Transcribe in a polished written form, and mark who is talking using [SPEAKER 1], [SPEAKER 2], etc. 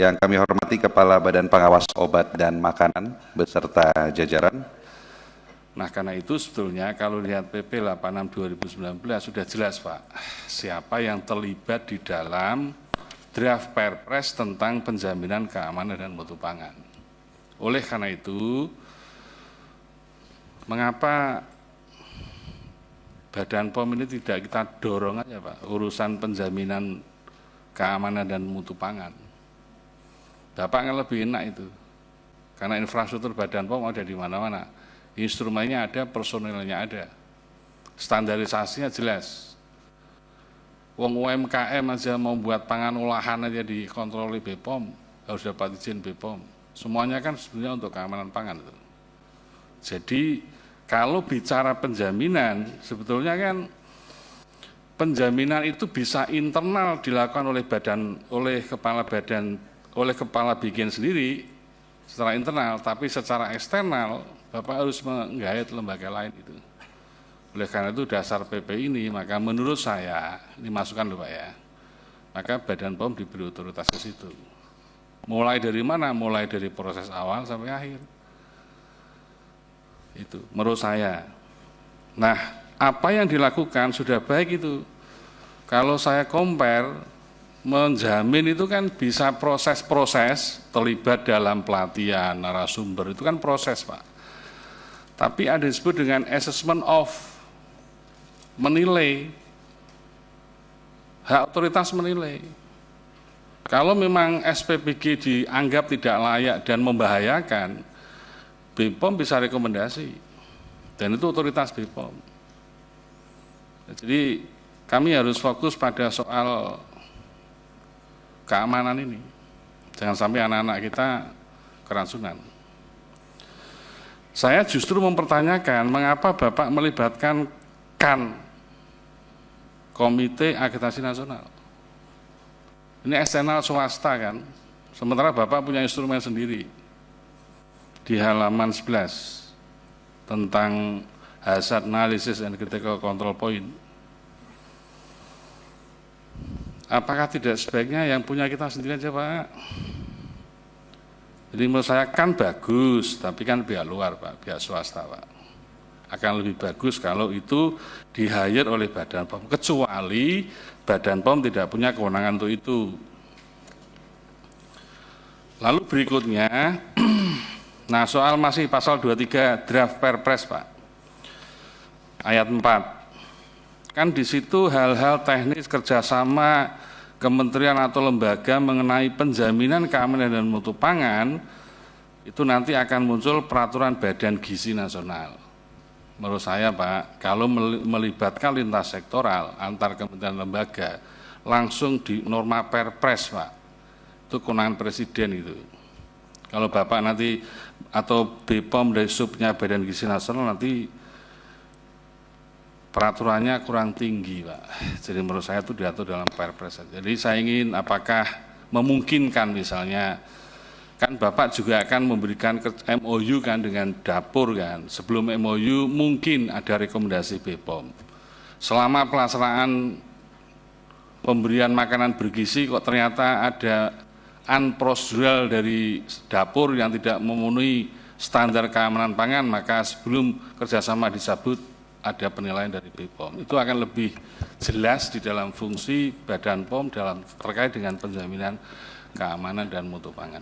[SPEAKER 1] Yang kami hormati Kepala Badan Pengawas Obat dan Makanan beserta jajaran.
[SPEAKER 2] Nah, karena itu sebetulnya kalau lihat PP 86 2019 sudah jelas, Pak, siapa yang terlibat di dalam draft Perpres tentang penjaminan keamanan dan mutu pangan. Oleh karena itu, mengapa Badan POM ini tidak kita dorong aja, Pak, urusan penjaminan keamanan dan mutu pangan. Bapak kan lebih enak itu, karena infrastruktur Badan POM ada di mana-mana, instrumennya ada, personilnya ada, standarisasinya jelas. Wong UMKM aja mau buat pangan olahan aja dikontrol oleh BPOM, harus dapat izin BPOM. Semuanya kan sebenarnya untuk keamanan pangan. Jadi kalau bicara penjaminan, sebetulnya kan penjaminan itu bisa internal dilakukan oleh kepala bikin sendiri secara internal, tapi secara eksternal Bapak harus menggait lembaga lain itu. Oleh karena itu dasar PP ini, maka menurut saya, ini masukan loh Pak ya, maka Badan POM diberi otoritas ke situ. Mulai dari mana? Mulai dari proses awal sampai akhir. Itu menurut saya. Nah, apa yang dilakukan sudah baik itu. Kalau saya compare, menjamin itu kan bisa proses-proses terlibat dalam pelatihan, narasumber, itu kan proses, Pak. Tapi ada disebut dengan assessment of, menilai, hak otoritas menilai. Kalau memang SPPG dianggap tidak layak dan membahayakan, BPOM bisa rekomendasi, dan itu otoritas BPOM. Jadi kami harus fokus pada soal keamanan ini, jangan sampai anak-anak kita keracunan. Saya justru mempertanyakan mengapa Bapak melibatkan KAN, Komite Akreditasi Nasional. Ini eksternal swasta kan, sementara Bapak punya instrumen sendiri. Di halaman 11 tentang Hazard Analysis and Critical Control Point. Apakah tidak sebaiknya yang punya kita sendiri aja, Pak? Jadi menurut saya kan bagus, tapi kan pihak luar, Pak, pihak swasta, Pak. Akan lebih bagus kalau itu di-hire oleh Badan POM, kecuali Badan POM tidak punya kewenangan untuk itu. Lalu berikutnya, nah soal masih pasal 23 draft Perpres, Pak, ayat 4. Kan di situ hal-hal teknis kerjasama kementerian atau lembaga mengenai penjaminan keamanan dan mutu pangan, itu nanti akan muncul peraturan Badan Gizi Nasional. Menurut saya, Pak, kalau melibatkan lintas sektoral antar kementerian lembaga, langsung di norma Perpres, Pak, itu kewenangan Presiden itu. Kalau Bapak nanti atau BPOM dari subnya Badan Gizi Nasional nanti peraturannya kurang tinggi, Pak. Jadi menurut saya itu diatur dalam Perpres. Jadi saya ingin apakah memungkinkan misalnya, kan Bapak juga akan memberikan MOU kan dengan dapur kan. Sebelum MOU mungkin ada rekomendasi BPOM. Selama pelaksanaan pemberian makanan bergizi kok ternyata ada unprocedural dari dapur yang tidak memenuhi standar keamanan pangan, maka sebelum kerjasama disebut ada penilaian dari BPOM. Itu akan lebih jelas di dalam fungsi Badan POM terkait dengan penjaminan keamanan dan mutu pangan.